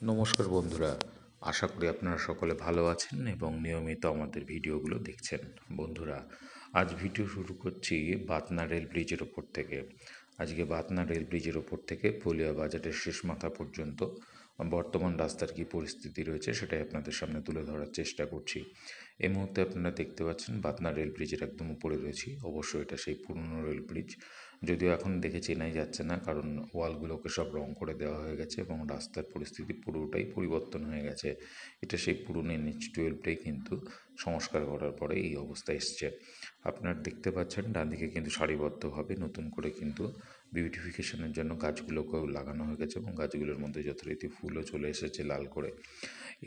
নমস্কার বন্ধুরা, আশা করি আপনারা সকলে ভালো আছেন এবং নিয়মিত আমাদের ভিডিওগুলো দেখছেন। বন্ধুরা, আজ ভিডিও শুরু করছি বাতনা রেল ব্রিজের ওপর থেকে। আজকে বাতনা রেল ব্রিজের ওপর থেকে ফুলিয়া বাজারের শেষ মাথা পর্যন্ত বর্তমান রাস্তার কী পরিস্থিতি রয়েছে সেটাই আপনাদের সামনে তুলে ধরার চেষ্টা করছি। এই মুহূর্তে আপনারা দেখতে পাচ্ছেন বাতনা রেল ব্রিজের একদম উপরে রয়েছি। অবশ্যই এটা সেই পুরনো রেল ব্রিজ, যদিও এখন দেখে চেনাই যাচ্ছে না, কারণ ওয়ালগুলোকে সব রং করে দেওয়া হয়ে গেছে এবং রাস্তার পরিস্থিতি পুরোটাই পরিবর্তন হয়ে গেছে। এটা সেই পুরনো NH-12টাই কিন্তু সংস্কার করার পরে এই অবস্থা এসছে। আপনারা দেখতে পাচ্ছেন ডানদিকে কিন্তু সারিবদ্ধভাবে নতুন করে কিন্তু বিউটিফিকেশনের জন্য গাছগুলোকেও লাগানো হয়ে গেছে এবং গাছগুলোর মধ্যে যথারীতি ফুলও চলে এসেছে লাল করে।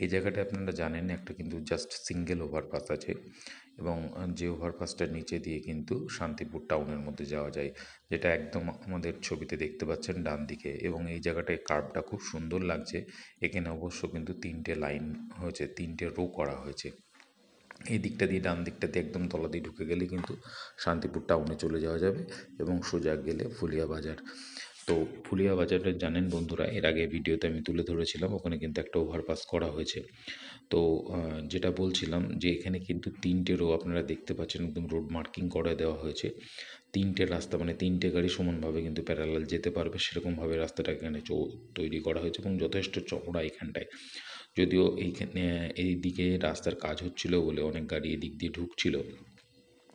এই জায়গাটা আপনারা জানেন একটা কিন্তু জাস্ট সিঙ্গেল ওভারপাস আছে এবং যে ওভারপাসটার নিচে দিয়ে কিন্তু শান্তিপুর টাউনের মধ্যে যাওয়া যায়, যেটা একদম আমাদের ছবিতে দেখতে পাচ্ছেন ডান দিকে। এবং এই জায়গাটায় কার্ভটা খুব সুন্দর লাগছে। এখানে অবশ্য কিন্তু 3টে লাইন হয়েছে, 3টে রো করা হয়েছে। এই দিকটা দিয়ে ডান দিকটা দিয়ে একদম তলা দিয়ে ঢুকে গেলে কিন্তু শান্তিপুর টাউনে চলে যাওয়া যাবে এবং সোজা গেলে ফুলিয়া বাজার। তো ফুলিয়া বাজারটা জানেন বন্ধুরা, এর আগে ভিডিওতে আমি তুলে ধরেছিলাম, ওখানে কিন্তু একটা ওভারপাস করা হয়েছে। তো যেটা বলছিলাম যে এখানে কিন্তু 3টে রো আপনারা দেখতে পাচ্ছেন, একদম রোড মার্কিং করে দেওয়া হয়েছে। 3টে রাস্তা, মানে 3টে গাড়ি সমানভাবে কিন্তু প্যারালাল যেতে পারবে, সেরকমভাবে রাস্তাটা এখানে তৈরি করা হয়েছে এবং যথেষ্ট চওড়া এখানটায়। যদিও এইখানে এই দিকে রাস্তার কাজ হচ্ছিল বলে অনেক গাড়ি এদিক দিয়ে ঢুকছিল,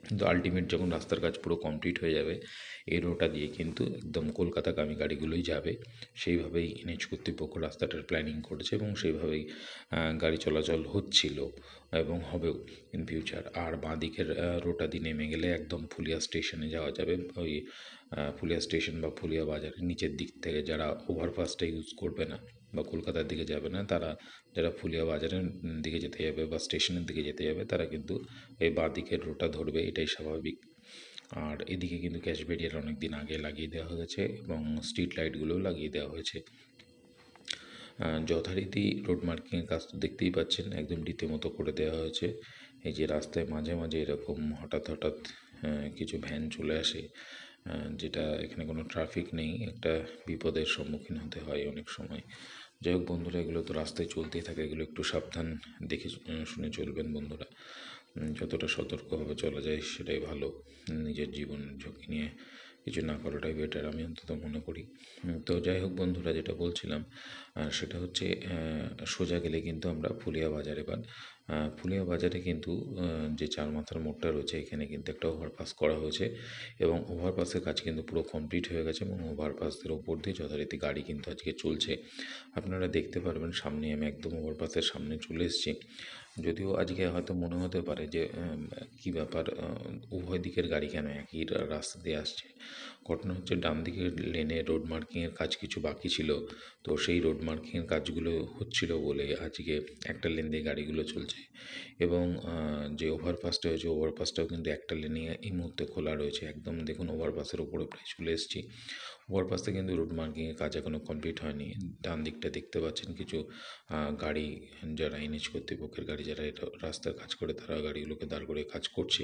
কিন্তু আলটিমেট যখন রাস্তার কাজ পুরো কমপ্লিট হয়ে যাবে, এই রোডটা দিয়ে কিন্তু একদম কলকাতাগামী গাড়িগুলোই যাবে। সেইভাবেই NH কর্তৃপক্ষ রাস্তাটার প্ল্যানিং করেছে এবং সেইভাবেই গাড়ি চলাচল হচ্ছিল এবং হবেও ইন ফিউচার। আর বাঁ দিকের রোডটা দিয়ে নেমে গেলে একদম ফুলিয়া স্টেশনে যাওয়া যাবে। ওই ফুলিয়া স্টেশন বা ফুলিয়া বাজারের নিচের দিক থেকে যারা ওভারপাসটা ইউজ করবে না বা কলকাতার দিকে যাবে না, তারা যারা ফুলিয়া বাজারের দিকে যেতে যাবে বা স্টেশনের দিকে যেতে যাবে, তারা কিন্তু এই বাঁ দিকের রোডটা ধরবে, এটাই স্বাভাবিক। আর এদিকে কিন্তু ক্যাশ ব্যারিয়ার অনেক দিন আগে লাগিয়ে দেওয়া হয়েছে এবং স্ট্রিট লাইটগুলোও লাগিয়ে দেওয়া হয়েছে। যথারীতি রোড মার্কিংয়ের কাজ তো দেখতেই পাচ্ছেন, একদম রীতিমতো করে দেওয়া হয়েছে। এই যে রাস্তায় মাঝে মাঝে এরকম হঠাৎ হঠাৎ কিছু ভ্যান চলে আসে, যেটা এখানে কোনো ট্রাফিক নেই, একটা বিপদের সম্মুখীন হতে হয় অনেক সময়। যাই হোক বন্ধুরা, এগুলো তো রাস্তায় চলতেই থাকে, এগুলো একটু সাবধান দেখে শুনে চলবেন বন্ধুরা। যতটা সতর্কভাবে চলা যায় সেটাই ভালো। নিজের জীবন ঝুঁকি নিয়ে কিছু না করাটাই বেটার, আমি অন্তত মনে করি। তো যাই হোক বন্ধুরা, যেটা বলছিলাম সেটা হচ্ছে সোজা গেলে কিন্তু আমরা ফুলিয়া বাজারে পান। ফুলিয়া বাজারে কিন্তু যে চার মাথার মোড়টা রয়েছে, এখানে কিন্তু একটা ওভারপাস করা হয়েছে এবং ওভারপাসের কাজ কিন্তু পুরো কমপ্লিট হয়ে গেছে এবং ওভারপাসের ওপর দিয়ে যথারীতি গাড়ি কিন্তু আজকে চলছে। আপনারা দেখতে পারবেন সামনে, আমি একদম ওভারপাসের সামনে চলে এসেছি। যদিও আজকে হয়তো মনে হতে পারে যে কী ব্যাপার, উভয় দিকের গাড়ি কেন একই রাস্তা দিয়ে আসছে। ঘটনা হচ্ছে ডান দিকের লেনে রোড মার্কিংয়ের কাজ কিছু বাকি ছিল, তো সেই রোড মার্কিংয়ের কাজগুলো হচ্ছিল বলে আজকে একটা লেন দিয়ে গাড়িগুলো চলছে এবং যে ওভারপাসটা হয়েছে, ওভারপাসটাও কিন্তু একটা লেনে এই মুহূর্তে খোলা রয়েছে। একদম দেখুন ওভারপাসের ওপরে প্রায় চলে এসেছি। ওভারপাসে কিন্তু রোড মার্কিংয়ের কাজ এখনও কমপ্লিট হয়নি। ডান দিকটা দেখতে পাচ্ছেন কিছু গাড়ি, যারা NH কর্তৃপক্ষের গাড়ি, যারা এটা রাস্তার কাজ করে, তারা গাড়িগুলোকে দাঁড় করে কাজ করছে।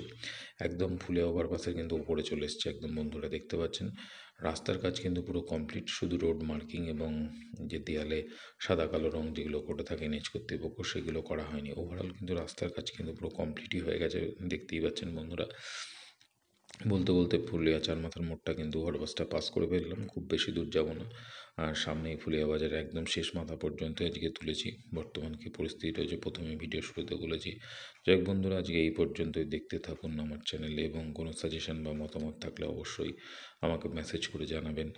একদম ফুলিয়া ওভারপাসের কিন্তু উপরে চলে এসছে একদম বন্ধুরা, দেখতে পাচ্ছেন রাস্তার কাজ কিন্তু পুরো কমপ্লিট। শুধু রোড মার্কিং এবং যে দেয়ালে সাদা কালো রং যেগুলো করে থাকে NH কর্তৃপক্ষ, সেগুলো করা হয়নি। ওভারঅল কিন্তু রাস্তার কাজ কিন্তু পুরো কমপ্লিটই হয়ে গেছে, দেখতেই পাচ্ছেন বন্ধুরা। বলতে বলতে ফুলিয়া চার মাথার মোড়টা কিন্তু ওভারপাসটা পাস করে ফেললাম, খুব বেশি দূর যাব না। আর সামনেই ফুলিয়া বাজারে একদম শেষ মাথা পর্যন্ত আজকে তুলেছি বর্তমান কী পরিস্থিতি রয়েছে, প্রথমে ভিডিও শুরুতে বলেছি। যাই হোক বন্ধুরা, আজকে এই পর্যন্তই। দেখতে থাকুন আমার চ্যানেলে এবং কোনো সাজেশন বা মতামত থাকলে অবশ্যই আমাকে মেসেজ করে জানাবেন।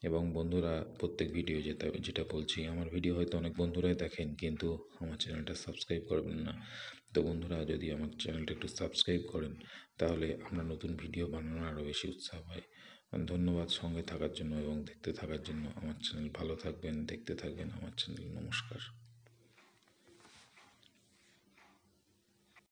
এবং বন্ধুরা, প্রত্যেক ভিডিও যেটা বলছি, আমার ভিডিও হয়তো অনেক বন্ধুরাই দেখেন কিন্তু আমার চ্যানেলটা সাবস্ক্রাইব করবেন না। তো বন্ধুরা, যদি আমার চ্যানেলটা একটু সাবস্ক্রাইব করেন, তাহলে আমরা নতুন ভিডিও বানানোর আরও বেশি উৎসাহ হয়। ধন্যবাদ সঙ্গে থাকার জন্য এবং দেখতে থাকার জন্য আমার চ্যানেল। ভালো থাকবেন, দেখতে থাকবেন আমার চ্যানেল। নমস্কার।